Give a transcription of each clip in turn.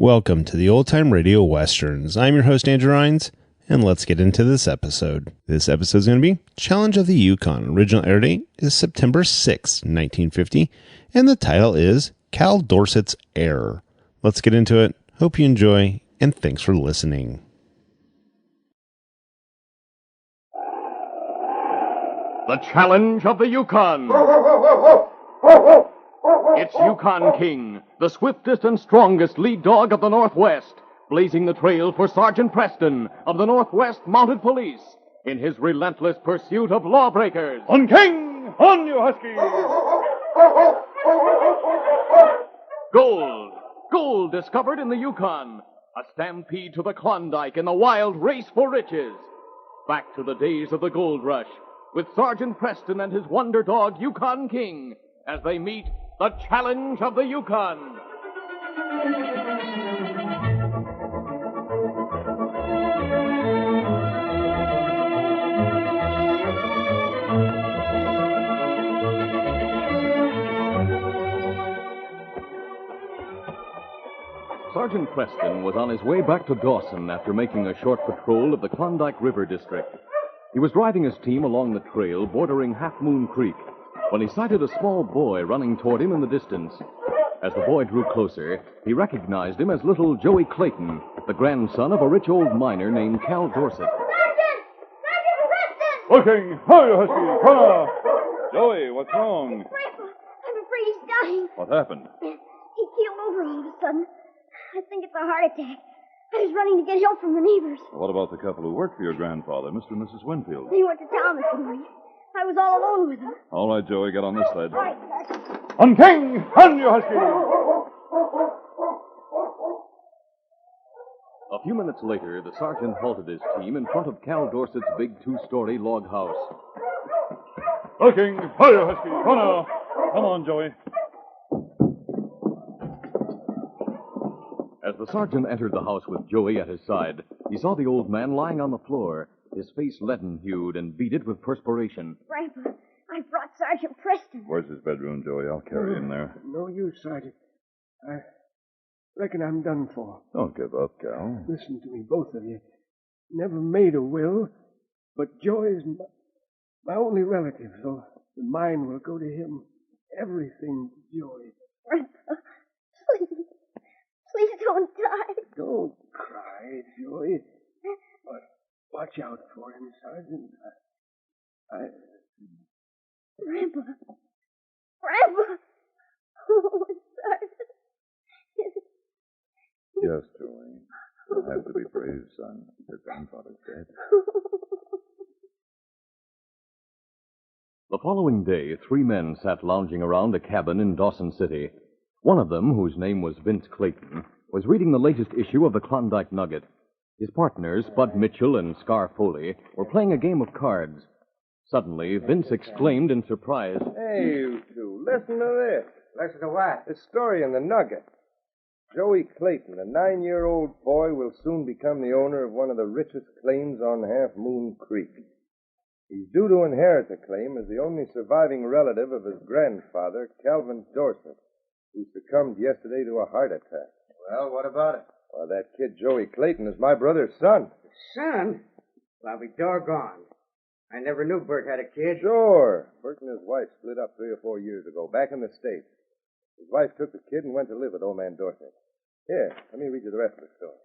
Welcome to the Old Time Radio Westerns. I'm your host, Andrew Rhines, and let's get into this episode. This episode is going to be Challenge of the Yukon. Original air date is September 6, 1950, and the title is Cal Dorset's Heir. Let's get into it. Hope you enjoy, and thanks for listening. The Challenge of the Yukon. It's Yukon King, the swiftest and strongest lead dog of the Northwest, blazing the trail for Sergeant Preston of the Northwest Mounted Police in his relentless pursuit of lawbreakers. On King! On, you husky! Gold! Gold discovered in the Yukon. A stampede to the Klondike in the wild race for riches. Back to the days of the gold rush, with Sergeant Preston and his wonder dog, Yukon King, as they meet the Challenge of the Yukon. Sergeant Preston was on his way back to Dawson after making a short patrol of the Klondike River District. He was driving his team along the trail bordering Half Moon Creek when he sighted a small boy running toward him in the distance. As the boy drew closer, he recognized him as little Joey Clayton, the grandson of a rich old miner named Cal Dorset. Sergeant! Sergeant Preston! On King! On, you husky! Come on! Joey, what's wrong? Grandpa, I'm afraid he's dying. What happened? He keeled over all of a sudden. I think it's a heart attack. I was running to get help from the neighbors. What about the couple who worked for your grandfather, Mr. and Mrs. Winfield? They went to town this morning. I was all alone with them. All right, Joey, get on this sled. Right, Sergeant. On King! On, you husky! A few minutes later, the sergeant halted his team in front of Cal Dorset's big two-story log house. On King! On, you husky! Come on! Come on, Joey. As the sergeant entered the house with Joey at his side, he saw the old man lying on the floor, his face leaden-hued and beaded with perspiration. Grandpa, I brought Sergeant Preston. Where's his bedroom, Joey? I'll carry him there. No use, Sergeant. I reckon I'm done for. Don't give up, Cal. Listen to me, both of you. Never made a will, but Joey's my only relative, so the mine will go to him. Everything to Joey. Grandpa, please. Please don't die. Don't cry, Joey. But watch out for him, Sergeant. Grandpa. Grandpa. Oh, Sergeant. Yes, Joey. You'll have to be brave, son. Your grandfather's dead. The following day, 3 men sat lounging around a cabin in Dawson City. One of them, whose name was Vince Clayton, was reading the latest issue of the Klondike Nugget. His partners, Bud Mitchell and Scar Foley, were playing a game of cards. Suddenly, Vince exclaimed in surprise, Hey, you two, listen to this. Listen to what? The story in the Nugget. Joey Clayton, a 9-year-old boy, will soon become the owner of one of the richest claims on Half Moon Creek. He's due to inherit the claim as the only surviving relative of his grandfather, Calvin Dorset, who succumbed yesterday to a heart attack. Well, what about it? Well, that kid Joey Clayton is my brother's son. Son? Well, I'll be doggone. I never knew Bert had a kid. Sure. Bert and his wife split up 3 or 4 years ago, back in the States. His wife took the kid and went to live with old man Dorset. Here, let me read you the rest of the story.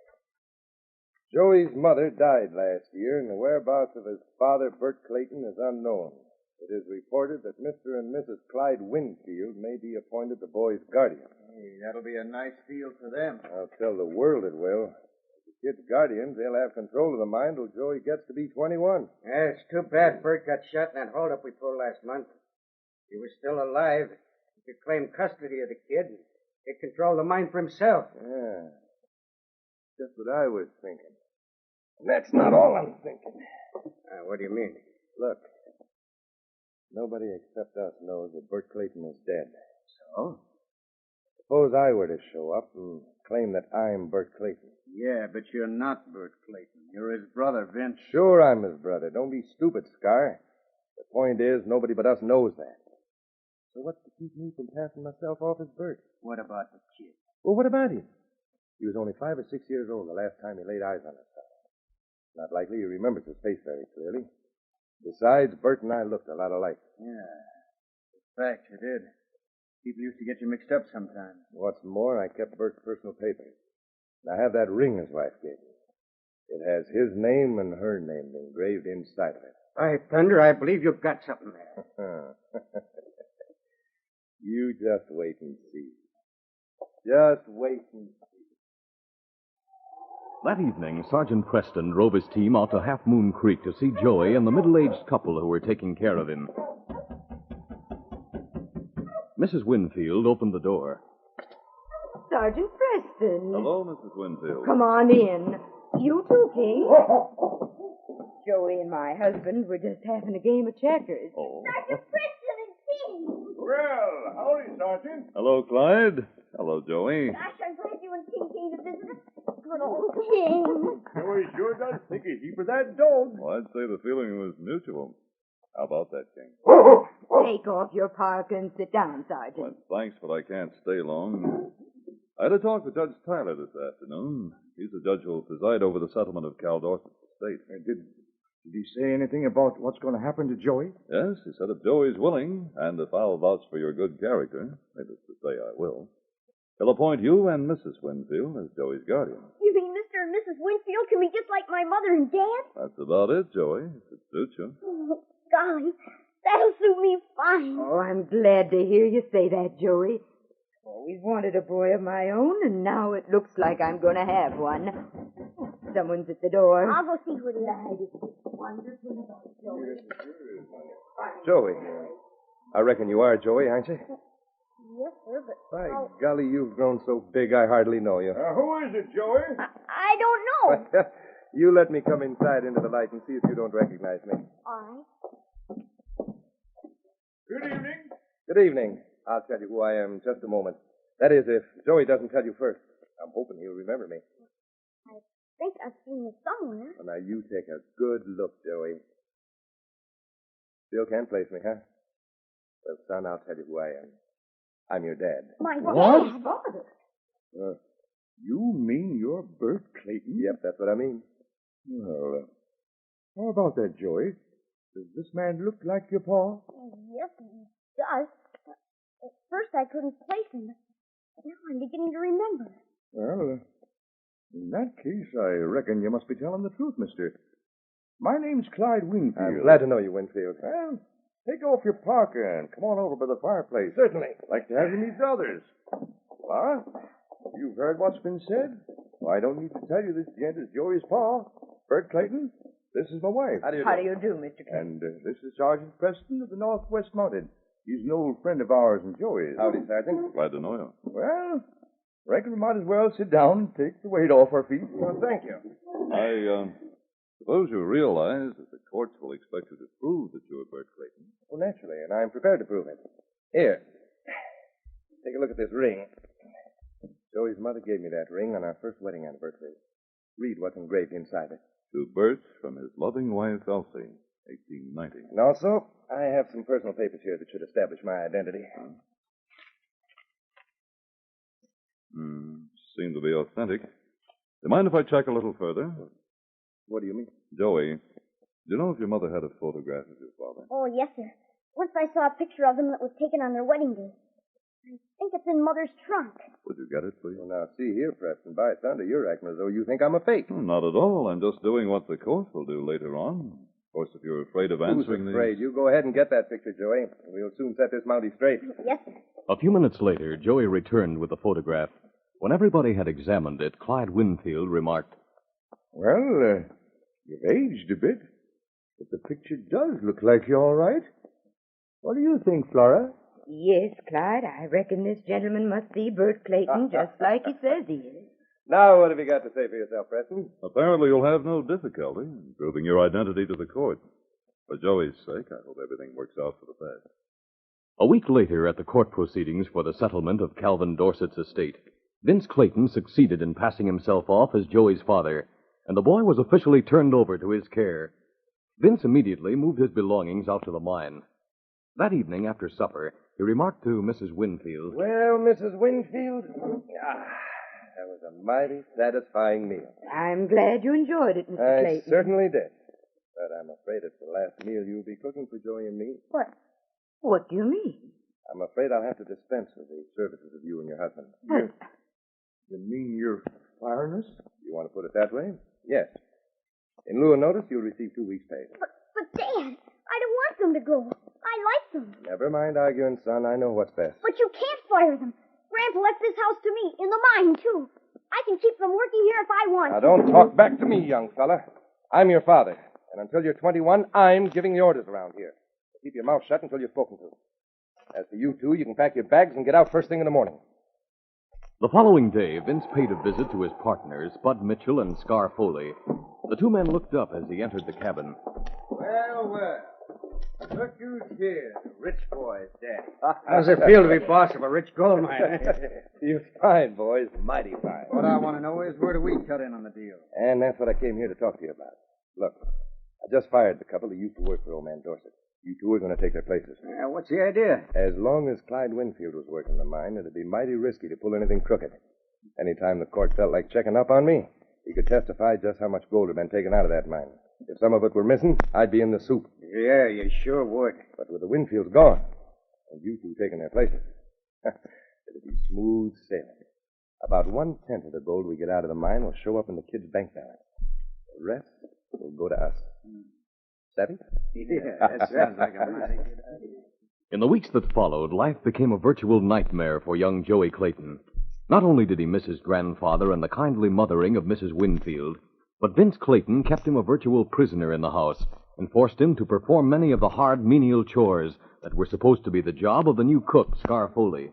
Joey's mother died last year, and the whereabouts of his father, Bert Clayton, is unknown. It is reported that Mr. and Mrs. Clyde Winfield may be appointed the boy's guardian. Hey, that'll be a nice deal for them. I'll tell the world it will. As the kid's guardians, they'll have control of the mine till Joey gets to be 21. Yeah, it's too bad Bert got shot in that holdup we pulled last month. If he was still alive, he could claim custody of the kid and get control of the mine for himself. Yeah. Just what I was thinking. And that's not all I'm thinking. What do you mean? Look. Nobody except us knows that Bert Clayton is dead. So? Suppose I were to show up and claim that I'm Bert Clayton. Yeah, but you're not Bert Clayton. You're his brother, Vince. Sure I'm his brother. Don't be stupid, Scar. The point is, nobody but us knows that. So what's to keep me from passing myself off as Bert? What about the kid? Well, what about him? He was only 5 or 6 years old the last time he laid eyes on us. Not likely he remembers his face very clearly. Besides, Bert and I looked a lot alike. Yeah. Fact, you did. People used to get you mixed up sometimes. What's more, I kept Bert's personal papers. And I have that ring his wife gave me. It has his name and her name engraved inside of it. By thunder, I believe you've got something there. You just wait and see. Just wait and see. That evening, Sergeant Preston drove his team out to Half Moon Creek to see Joey and the middle-aged couple who were taking care of him. Mrs. Winfield opened the door. Sergeant Preston. Hello, Mrs. Winfield. Come on in. You too, King. Joey and my husband were just having a game of checkers. Oh. Sergeant Preston and King. Well, howdy, Sergeant. Hello, Clyde. Hello, Joey. Gosh, I'm glad you and King came to visit us. Good old King. Joey sure does think a heap of that dog. Well, I'd say the feeling was mutual. How about that, King? Take off your parka and sit down, Sergeant. Well, thanks, but I can't stay long. I had a talk with Judge Tyler this afternoon. He's the judge who will preside over the settlement of Cal Dorset's estate. Did he say anything about what's going to happen to Joey? Yes, he said if Joey's willing, and if I'll vouch for your good character, needless to say I will, he'll appoint you and Mrs. Winfield as Joey's guardian. You mean Mr. and Mrs. Winfield can be just like my mother and Dad? That's about it, Joey, if it suits you. Oh, golly, that'll suit me fine. Oh, I'm glad to hear you say that, Joey. Always wanted a boy of my own, and now it looks like I'm going to have one. Someone's at the door. I'll go see who it is. Joey. I reckon you are Joey, aren't you? Yes, sir, but... By golly, you've grown so big I hardly know you. Who is it, Joey? I don't know. You let me come inside into the light and see if you don't recognize me. All right. Good evening. Good evening. I'll tell you who I am in just a moment. That is, if Joey doesn't tell you first. I'm hoping he'll remember me. I think I've seen you somewhere. Well, now, you take a good look, Joey. Still can't place me, huh? Well, son, I'll tell you who I am. I'm your dad. My What? Dad. Father. You mean you're Bert Clayton? Yep, that's what I mean. Well, how about that, Joey? Does this man look like your pa? Yes, he does. At first I couldn't place him. But now I'm beginning to remember. Well, in that case, I reckon you must be telling the truth, mister. My name's Clyde Winfield. I'm glad to know you, Winfield. Well, take off your parka and come on over by the fireplace. Certainly. Like to have you meet the others. Laura, you've heard what's been said. Well, I don't need to tell you this gent is Joey's pa, Bert Clayton. This is my wife. How do you How do? do you do, Mr. King? And this is Sergeant Preston of the Northwest Mounted. He's an old friend of ours and Joey's. Howdy, Sergeant. Glad to know you. Well, reckon we might as well sit down and take the weight off our feet. Well, thank you. I suppose you realize that the courts will expect you to prove that you're Bert Clayton. Well, naturally, and I'm prepared to prove it. Here. Take a look at this ring. Joey's mother gave me that ring on our first wedding anniversary. Read what's engraved inside it. To Bert from his loving wife, Elsie, 1890. And also, I have some personal papers here that should establish my identity. Seem to be authentic. Do you mind if I check a little further? What do you mean? Joey, do you know if your mother had a photograph of your father? Oh, yes, sir. Once I saw a picture of them that was taken on their wedding day. I think it's in Mother's trunk. Would you get it, please? Well, now, see here, Preston. By thunder, you're acting as though you think I'm a fake. Not at all. I'm just doing what the court will do later on. Of course, if you're afraid of answering Who's afraid? these... You go ahead and get that picture, Joey. We'll soon set this Mountie straight. Yes, sir. A few minutes later, Joey returned with the photograph. When everybody had examined it, Clyde Winfield remarked, Well, you've aged a bit, but the picture does look like you're all right. What do you think, Flora? Yes, Clyde, I reckon this gentleman must be Bert Clayton, just like he says he is. Now, what have you got to say for yourself, Preston? Apparently, you'll have no difficulty in proving your identity to the court. For Joey's sake, I hope everything works out for the best. A week later, at the court proceedings for the settlement of Calvin Dorset's estate, Vince Clayton succeeded in passing himself off as Joey's father, and the boy was officially turned over to his care. Vince immediately moved his belongings out to the mine. That evening, after supper, he remarked to Mrs. Winfield, Well, Mrs. Winfield, That was a mighty satisfying meal. I'm glad you enjoyed it, Mr. I Clayton. certainly did. But I'm afraid it's the last meal you'll be cooking for Joey and me. What? What do you mean? I'm afraid I'll have to dispense with the services of you and your husband. But You mean you're firing us? You want to put it that way? Yes. In lieu of notice, you'll receive 2 weeks' pay. But Dad, I don't want them to go. I like them. Never mind arguing, son. I know what's best. But you can't fire them. Grandpa left this house to me, in the mine, too. I can keep them working here if I want Now, to. don't talk back to me, young fella. I'm your father. And until you're 21, I'm giving the orders around here. Keep your mouth shut until you're spoken to. As for you two, you can pack your bags and get out first thing in the morning. The following day, Vince paid a visit to his partners, Bud Mitchell and Scar Foley. The 2 men looked up as he entered the cabin. Well. Look who's here. The rich boy's daddy. How's it feel to be boss of a rich gold mine? Feels fine, boys. Mighty fine. What I want to know is where do we cut in on the deal? And that's what I came here to talk to you about. Look, I just fired the couple that used to work for old man Dorset. You two are going to take their places. What's the idea? As long as Clyde Winfield was working the mine, it'd be mighty risky to pull anything crooked. Anytime the court felt like checking up on me, he could testify just how much gold had been taken out of that mine. If some of it were missing, I'd be in the soup. Yeah, you sure would. But with the Winfields gone, and you two taking their places, it'll be smooth sailing. About 1/10 of the gold we get out of the mine will show up in the kid's bank balance. The rest will go to us. Savvy? Yeah, that sounds like a mighty good idea. In the weeks that followed, life became a virtual nightmare for young Joey Clayton. Not only did he miss his grandfather and the kindly mothering of Mrs. Winfield, but Vince Clayton kept him a virtual prisoner in the house and forced him to perform many of the hard, menial chores that were supposed to be the job of the new cook, Scar Foley.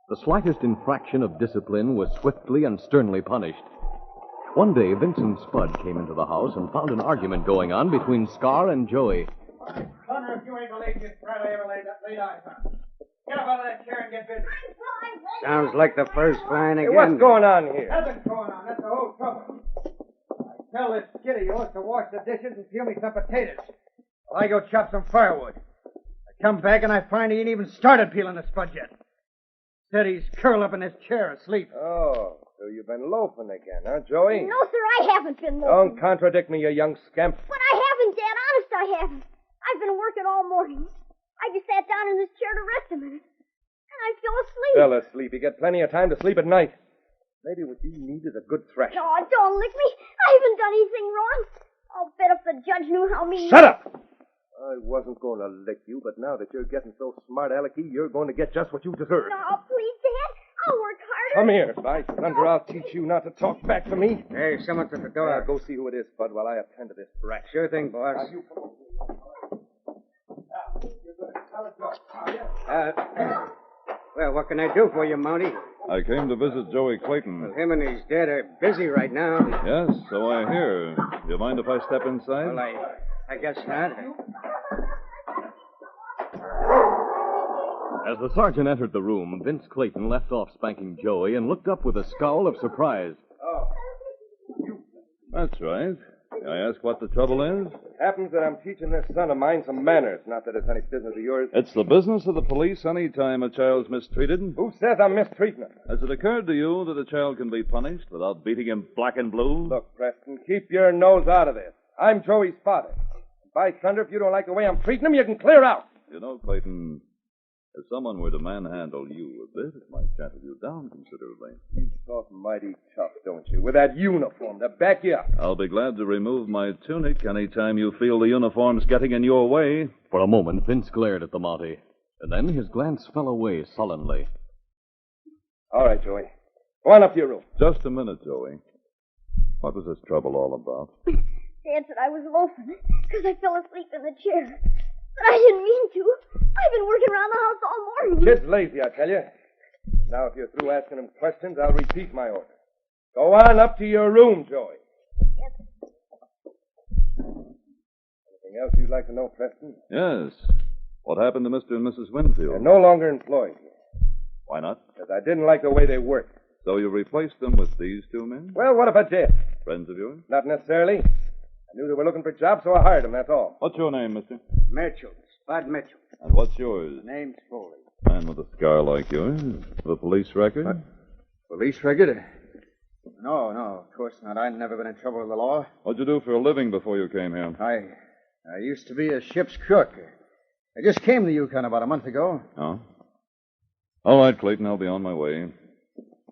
The slightest infraction of discipline was swiftly and sternly punished. One day, Vince and Spud came into the house and found an argument going on between Scar and Joey. Thunder, if you ain't the laziest brat I ever laid eyes on. Get up out of that chair and get busy. Sounds like the first flying Hey, again. what's going on here? Nothing's going on. That's the whole trouble. I tell this kid of yours to wash the dishes and peel me some potatoes while I go chop some firewood. I come back and I find he ain't even started peeling the spud yet. Said he's curled up in his chair asleep. Oh, so you've been loafing again, huh, Joey? No, sir, I haven't been Don't loafing. contradict me, you young scamp. But I haven't, Dad. Honest, I haven't. I've been working all morning. I just sat down in this chair to rest a minute. And I fell asleep. Fell asleep. You get plenty of time to sleep at night. Maybe what you need is a good thrash. No, don't lick me. I haven't done anything wrong. I'll bet if the judge knew how mean... Shut up! I wasn't going to lick you, but now that you're getting so smart, Alecky, you're going to get just what you deserve. No, please, Dad. I'll work harder. Come here. By thunder, I'll teach you not to talk back to me. Hey, someone's at the door. Go see who it is, Bud, while I attend to this brat. Sure thing, boss. Well, what can I do for you, Mountie? I came to visit Joey Clayton. Well, him and his dad are busy right now. Yes, so I hear. Do you mind if I step inside? Well, I guess not. As the sergeant entered the room, Vince Clayton left off spanking Joey and looked up with a scowl of surprise. That's right. May I ask what the trouble is? It happens that I'm teaching this son of mine some manners. Not that it's any business of yours. It's the business of the police any time a child's mistreated. Who says I'm mistreating him? Has it occurred to you that a child can be punished without beating him black and blue? Look, Preston, keep your nose out of this. I'm Joey's father. By thunder, if you don't like the way I'm treating him, you can clear out. You know, Clayton, if someone were to manhandle you a bit, it might gentle you down considerably. You talk mighty tough, don't you? With that uniform to back you up. I'll be glad to remove my tunic any time you feel the uniform's getting in your way. For a moment, Vince glared at the Mountie, and then his glance fell away sullenly. All right, Joey. Go on up to your room. Just a minute, Joey. What was this trouble all about? Dad said I was loafing because I fell asleep in the chair. But I didn't mean to. I've been working around the house all morning. Kid's lazy, I tell you. Now, if you're through asking him questions, I'll repeat my order. Go on up to your room, Joey. Yes. Anything else you'd like to know, Preston? Yes. What happened to Mr. and Mrs. Winfield? They're no longer employed here. Why not? Because I didn't like the way they worked. So you replaced them with these two men? Well, what if I did? Friends of yours? Not necessarily. I knew they were looking for jobs, so I hired them, that's all. What's your name, mister? Mitchell. Spud Mitchell. And what's yours? Name's Foley. Man with a scar like yours. The police record? Police record? No, of course not. I've never been in trouble with the law. What'd you do for a living before you came here? I used to be a ship's cook. I just came to the Yukon about a month ago. Oh? All right, Clayton, I'll be on my way.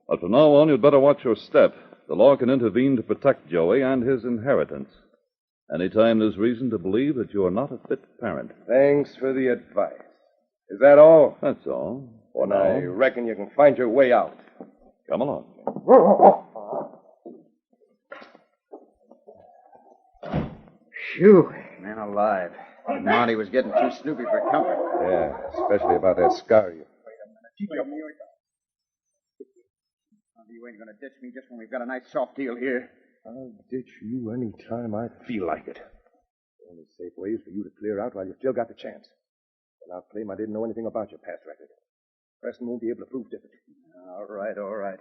But from now on, you'd better watch your step. The law can intervene to protect Joey and his inheritance. Anytime there's reason to believe that you are not a fit parent. Thanks for the advice. Is that all? That's all. Well, I reckon you can find your way out. Come along. Phew, man alive. Monty was getting too snoopy for comfort. Yeah, especially about that scar you. You ain't gonna ditch me just when we've got a nice soft deal here. I'll ditch you any time I feel like it. The only safe way is for you to clear out while you still got the chance. And I'll claim I didn't know anything about your past record. Preston won't be able to prove different. All right.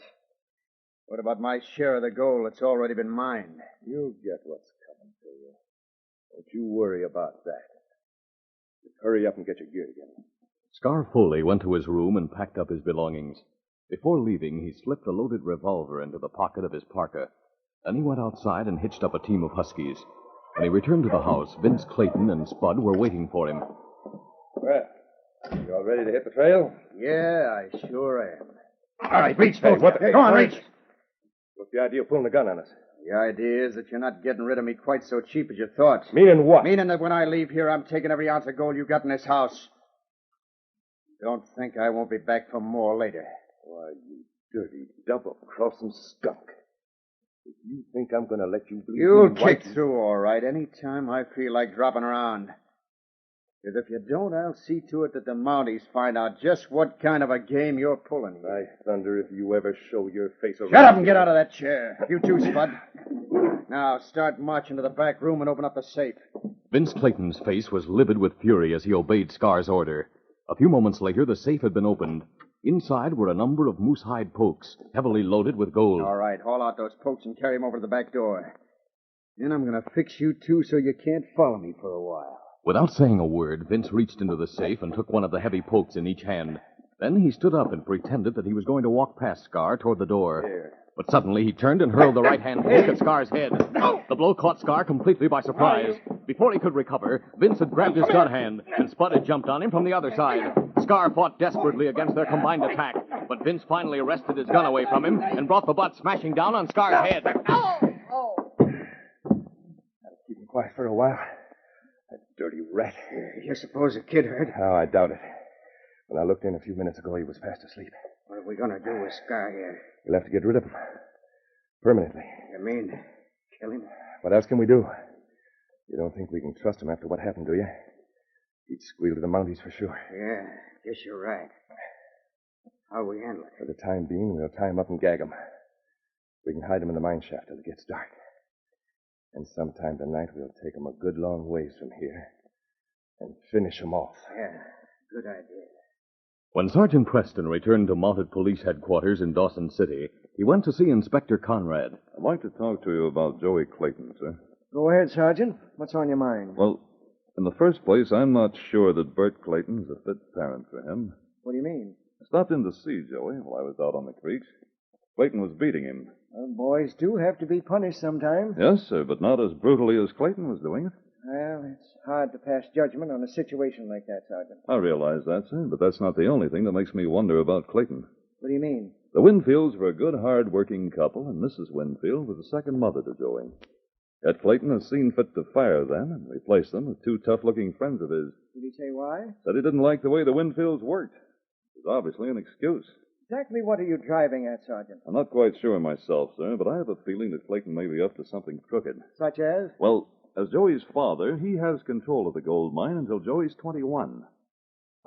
What about my share of the gold that's already been mined? You'll get what's coming to you. Don't you worry about that. Just hurry up and get your gear together. Scar Foley went to his room and packed up his belongings. Before leaving, he slipped a loaded revolver into the pocket of his parka. Then he went outside and hitched up a team of huskies. When he returned to the house, Vince Clayton and Spud were waiting for him. Well, you all ready to hit the trail? Yeah, I sure am. All right, reach, Hey, go on, reach. What's the idea of pulling a gun on us? The idea is that you're not getting rid of me quite so cheap as you thought. Meaning what? Meaning that when I leave here, I'm taking every ounce of gold you got in this house. Don't think I won't be back for more later. Why, you dirty, double-crossing skunk. If you think I'm going to let you bleed You'll me white... kick through all right any time I feel like dropping around. Because if you don't, I'll see to it that the Mounties find out just what kind of a game you're pulling. I thunder if you ever show your face around... Shut up and get out of that chair. You too, Spud. Now, start marching to the back room and open up the safe. Vince Clayton's face was livid with fury as he obeyed Scar's order. A few moments later, the safe had been opened. Inside were a number of moose-hide pokes, heavily loaded with gold. All right, haul out those pokes and carry them over to the back door. Then I'm going to fix you two so you can't follow me for a while. Without saying a word, Vince reached into the safe and took one of the heavy pokes in each hand. Then he stood up and pretended that he was going to walk past Scar toward the door. Here. But suddenly he turned and hurled the right-hand poke at Scar's head. The blow caught Scar completely by surprise. Before he could recover, Vince had grabbed his gun hand, and Spud had jumped on him from the other side. Scar fought desperately against their combined attack, but Vince finally wrested his gun away from him and brought the butt smashing down on Scar's head. I'll keep him quiet for a while. That dirty rat. You suppose the kid hurt? Oh, I doubt it. When I looked in a few minutes ago, he was fast asleep. What are we going to do with Scar here? We'll have to get rid of him. Permanently. You mean kill him? What else can we do? You don't think we can trust him after what happened, do you? He'd squeal to the Mounties for sure. Yeah, guess you're right. How'll we handle it? For the time being, we'll tie him up and gag him. We can hide him in the mine shaft till it gets dark. And sometime tonight, we'll take him a good long ways from here and finish him off. Yeah, good idea. When Sergeant Preston returned to Mounted Police Headquarters in Dawson City, he went to see Inspector Conrad. I'd like to talk to you about Joey Clayton, sir. Go ahead, Sergeant. What's on your mind? Well, in the first place, I'm not sure that Bert Clayton's a fit parent for him. What do you mean? I stopped in to see Joey while I was out on the creeks. Clayton was beating him. Well, boys do have to be punished sometimes. Yes, sir, but not as brutally as Clayton was doing it. Well, it's hard to pass judgment on a situation like that, Sergeant. I realize that, sir, but that's not the only thing that makes me wonder about Clayton. What do you mean? The Winfields were a good, hard-working couple, and Mrs. Winfield was a second mother to Joey. Yet Clayton has seen fit to fire them and replace them with two tough-looking friends of his. Did he say why? Said he didn't like the way the Winfields worked. It was obviously an excuse. Exactly what are you driving at, Sergeant? I'm not quite sure myself, sir, but I have a feeling that Clayton may be up to something crooked. Such as? Well, as Joey's father, he has control of the gold mine until Joey's 21.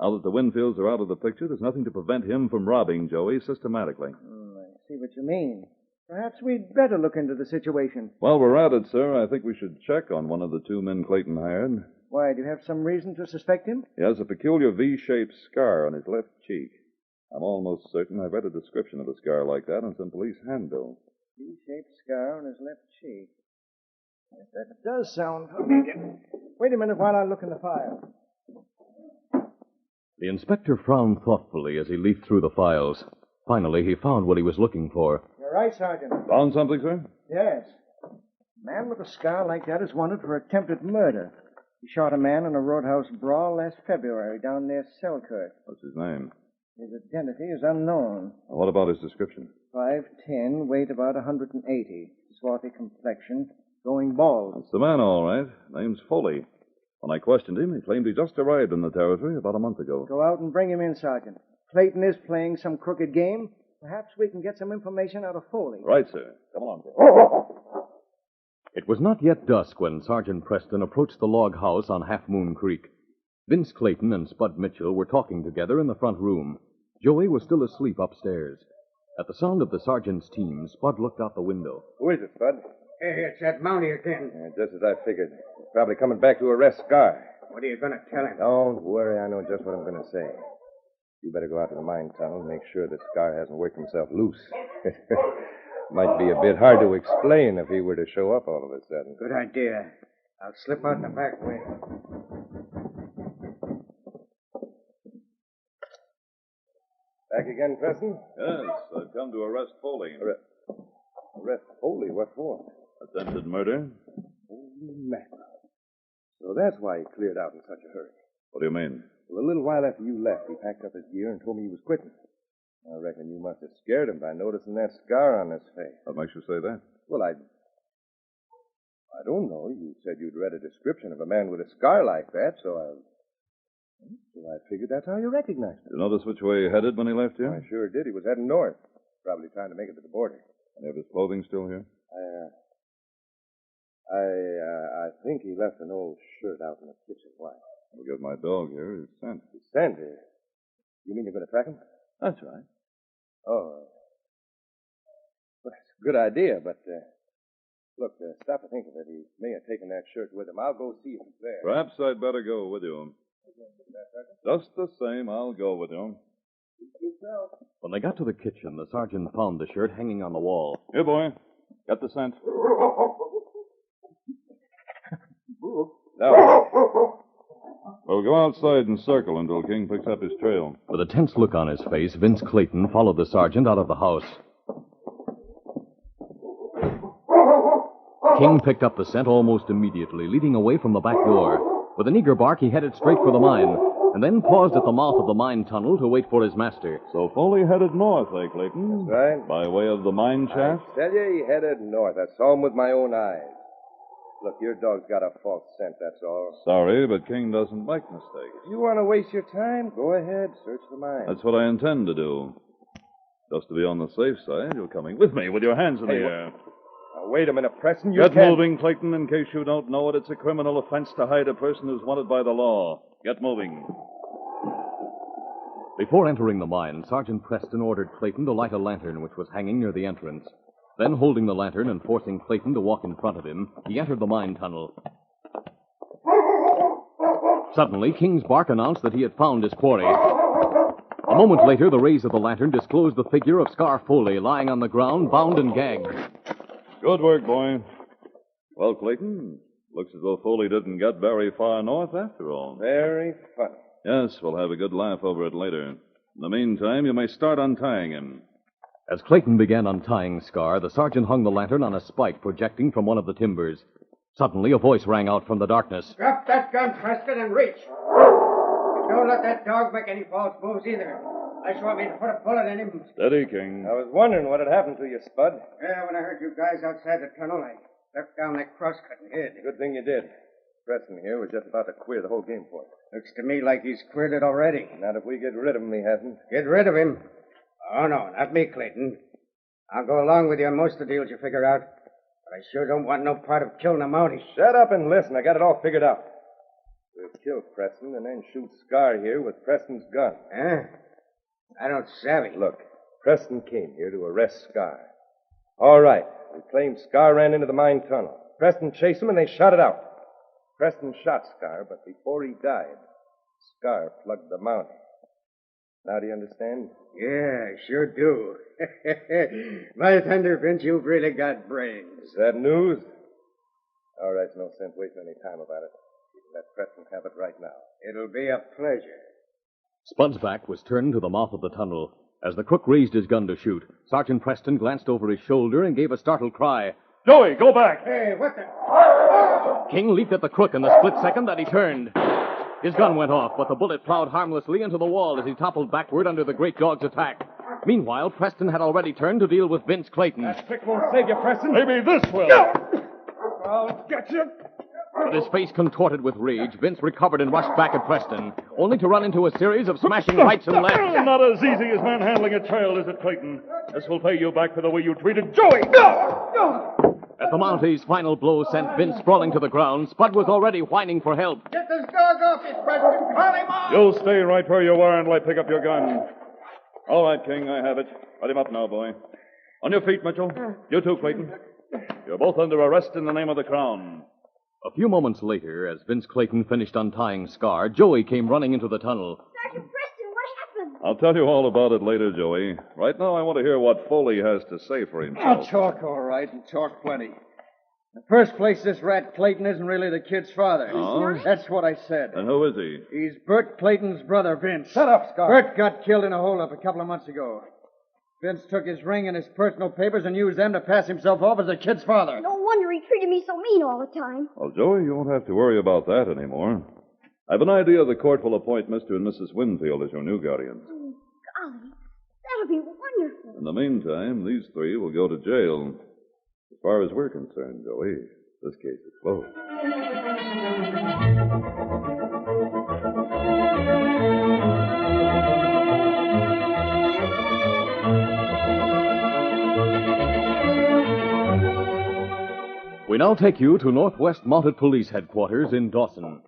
Now that the Winfields are out of the picture, there's nothing to prevent him from robbing Joey systematically. I see what you mean. Perhaps we'd better look into the situation. While we're at it, sir, I think we should check on one of the two men Clayton hired. Why, do you have some reason to suspect him? He has a peculiar V-shaped scar on his left cheek. I'm almost certain I read a description of a scar like that on some police handbill. V-shaped scar on his left cheek. Yes, that does sound familiar. Wait a minute while I look in the file. The inspector frowned thoughtfully as he leafed through the files. Finally, he found what he was looking for. You're Right, Sergeant. Found something, sir? Yes. A man with a scar like that is wanted for attempted murder. He shot a man in a roadhouse brawl last February down near Selkirk. What's his name? His identity is unknown. What about his description? 5'10", weight about 180, swarthy complexion, going bald. That's the man, all right. Name's Foley. When I questioned him, he claimed he just arrived in the territory about a month ago. Go out and bring him in, Sergeant. Clayton is playing some crooked game. Perhaps we can get some information out of Foley. Right, sir. Come along, sir. It was not yet dusk when Sergeant Preston approached the log house on Half Moon Creek. Vince Clayton and Spud Mitchell were talking together in the front room. Joey was still asleep upstairs. At the sound of the sergeant's team, Spud looked out the window. Who is it, Spud? Hey, it's that Mountie again. Just as I figured. He's probably coming back to arrest Scar. What are you going to tell him? Don't worry, I know just what I'm going to say. You better go out to the mine tunnel and make sure that Scar hasn't worked himself loose. Might be a bit hard to explain if he were to show up all of a sudden. Good idea. I'll slip out the back way. Back again, Preston? Yes, I've come to arrest Foley. Arrest Foley? What for? Attempted murder? Holy mackerel. So that's why he cleared out in such a hurry. What do you mean? Well, a little while after you left, he packed up his gear and told me he was quitting. I reckon you must have scared him by noticing that scar on his face. What makes you say that? Well, I don't know. You said you'd read a description of a man with a scar like that, so I figured that's how you recognized him. Did you notice which way he headed when he left here? I sure did. He was heading north, probably trying to make it to the border. Any of his clothing still here? I think he left an old shirt out in the kitchen. Why? I'll give my dog here his scent. His scent here? You mean you're going to track him? That's right. Oh. Well, that's a good idea, but, look, stop to think of it. He may have taken that shirt with him. I'll go see if it's there. Perhaps I'd better go with you. Just the same, I'll go with you. When they got to the kitchen, the sergeant found the shirt hanging on the wall. Here, boy. Got the scent. No. We'll go outside and circle until King picks up his trail. With a tense look on his face, Vince Clayton followed the sergeant out of the house. King picked up the scent almost immediately, leading away from the back door. With an eager bark, he headed straight for the mine, and then paused at the mouth of the mine tunnel to wait for his master. So Foley headed north, eh, Clayton? That's right. By way of the mine shaft? I tell you, he headed north. I saw him with my own eyes. Look, your dog's got a false scent, that's all. Sorry, but King doesn't make mistakes. If you want to waste your time, go ahead. Search the mine. That's what I intend to do. Just to be on the safe side, you're coming with me with your hands in the air. Now, wait a minute, Preston. Get moving, Clayton. In case you don't know it, it's a criminal offense to hide a person who's wanted by the law. Get moving. Before entering the mine, Sergeant Preston ordered Clayton to light a lantern which was hanging near the entrance. Then, holding the lantern and forcing Clayton to walk in front of him, he entered the mine tunnel. Suddenly, King's bark announced that he had found his quarry. A moment later, the rays of the lantern disclosed the figure of Scar Foley lying on the ground, bound and gagged. Good work, boy. Well, Clayton, looks as though Foley didn't get very far north after all. Very funny. Yes, we'll have a good laugh over it later. In the meantime, you may start untying him. As Clayton began untying Scar, the sergeant hung the lantern on a spike projecting from one of the timbers. Suddenly, a voice rang out from the darkness. Drop that gun, Preston, and reach. Don't let that dog make any false moves either. I sure mean to put a bullet in him. Steady, King. I was wondering what had happened to you, Spud. Yeah, when I heard you guys outside the tunnel, I left down that crosscut and hid. Good thing you did. Preston here was just about to queer the whole game for you. Looks to me like he's queered it already. Not if we get rid of him, he hasn't. Get rid of him? Oh, no, not me, Clayton. I'll go along with you on most of the deals you figure out. But I sure don't want no part of killing a Mountie. Shut up and listen. I got it all figured out. We'll kill Preston and then shoot Scar here with Preston's gun. Huh? I don't savvy. Look, Preston came here to arrest Scar. All right. We claimed Scar ran into the mine tunnel. Preston chased him and they shot it out. Preston shot Scar, but before he died, Scar plugged the Mountie. Now do you understand? Yeah, I sure do. My thunder, Vince, you've really got brains. Is that news? All right, no sense wasting any time about it. You can let Preston have it right now. It'll be a pleasure. Spud's back was turned to the mouth of the tunnel. As the crook raised his gun to shoot, Sergeant Preston glanced over his shoulder and gave a startled cry. Joey, go back! Hey, what the... King leaped at the crook in the split second that he turned. His gun went off, but the bullet plowed harmlessly into the wall as he toppled backward under the great dog's attack. Meanwhile, Preston had already turned to deal with Vince Clayton. That trick won't save you, Preston. Maybe this will. I'll get you. With his face contorted with rage, Vince recovered and rushed back at Preston, only to run into a series of smashing rights and lefts. Not as easy as manhandling a child, is it, Clayton? This will pay you back for the way you treated Joey. As the Mounties' final blow sent Vince sprawling to the ground, Spud was already whining for help. Get this dog off his Preston. Call him off. You'll stay right where you are until I pick up your gun. All right, King, I have it. Let him up now, boy. On your feet, Mitchell. You too, Clayton. You're both under arrest in the name of the Crown. A few moments later, as Vince Clayton finished untying Scar, Joey came running into the tunnel. Sergeant Preston, what happened? I'll tell you all about it later, Joey. Right now, I want to hear what Foley has to say for himself. I'll talk all right, and talk plenty. In the first place, this rat Clayton isn't really the kid's father. Oh? That's what I said. And who is he? He's Bert Clayton's brother, Vince. Shut up, Scott. Bert got killed in a holdup a couple of months ago. Vince took his ring and his personal papers and used them to pass himself off as the kid's father. No wonder he treated me so mean all the time. Well, Joey, you won't have to worry about that anymore. I've an idea the court will appoint Mr. and Mrs. Winfield as your new guardians. Oh, golly, that'll be wonderful. In the meantime, these three will go to jail. As far as we're concerned, Joey, this case is closed. We now take you to Northwest Mounted Police Headquarters in Dawson.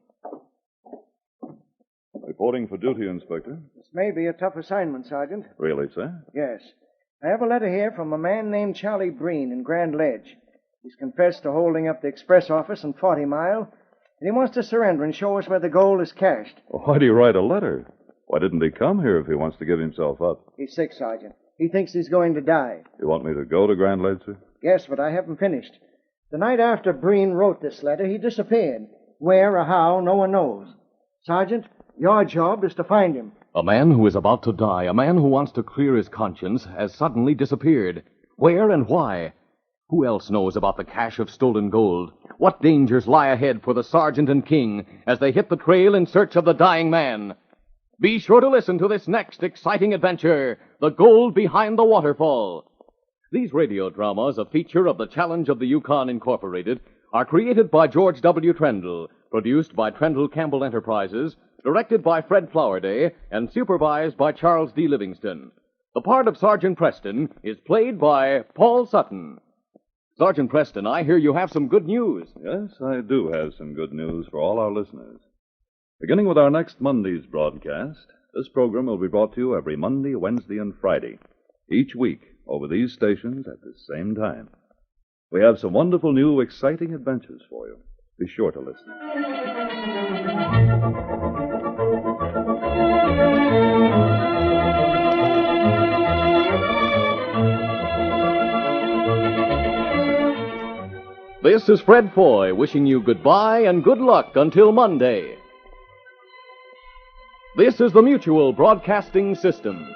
Reporting for duty, Inspector. This may be a tough assignment, Sergeant. Really, sir? Yes. I have a letter here from a man named Charlie Breen in Grand Ledge. He's confessed to holding up the express office in 40 Mile, and he wants to surrender and show us where the gold is cached. Well, why do you write a letter? Why didn't he come here if he wants to give himself up? He's sick, Sergeant. He thinks he's going to die. You want me to go to Grand Ledge, sir? Yes, but I haven't finished. The night after Breen wrote this letter, he disappeared. Where or how, no one knows. Sergeant, your job is to find him. A man who is about to die, a man who wants to clear his conscience, has suddenly disappeared. Where and why? Who else knows about the cache of stolen gold? What dangers lie ahead for the sergeant and King as they hit the trail in search of the dying man? Be sure to listen to this next exciting adventure, The Gold Behind the Waterfall. These radio dramas, a feature of the Challenge of the Yukon Incorporated, are created by George W. Trendle, produced by Trendle Campbell Enterprises, directed by Fred Flowerday, and supervised by Charles D. Livingston. The part of Sergeant Preston is played by Paul Sutton. Sergeant Preston, I hear you have some good news. Yes, I do have some good news for all our listeners. Beginning with our next Monday's broadcast, this program will be brought to you every Monday, Wednesday, and Friday, each week over these stations at the same time. We have some wonderful new, exciting adventures for you. Be sure to listen. This is Fred Foy wishing you goodbye and good luck until Monday. This is the Mutual Broadcasting System.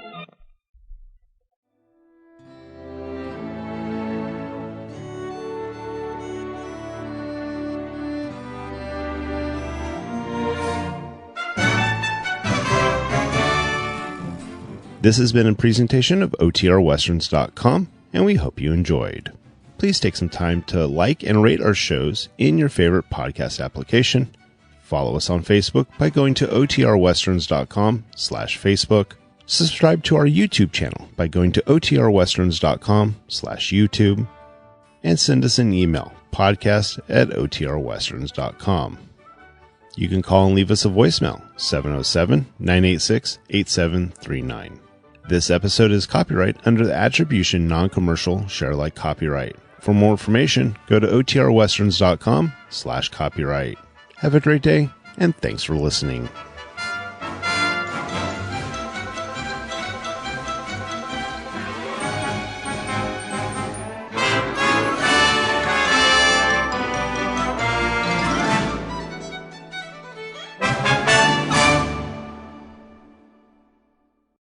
This has been a presentation of OTRWesterns.com, and we hope you enjoyed. Please take some time to like and rate our shows in your favorite podcast application. Follow us on Facebook by going to OTRWesterns.com/Facebook. Subscribe to our YouTube channel by going to OTRWesterns.com/YouTube. And send us an email, podcast@OTRWesterns.com. You can call and leave us a voicemail, 707-986-8739. This episode is copyright under the Attribution Non-Commercial Share-alike copyright. For more information, go to OTRWesterns.com/copyright. Have a great day, and thanks for listening.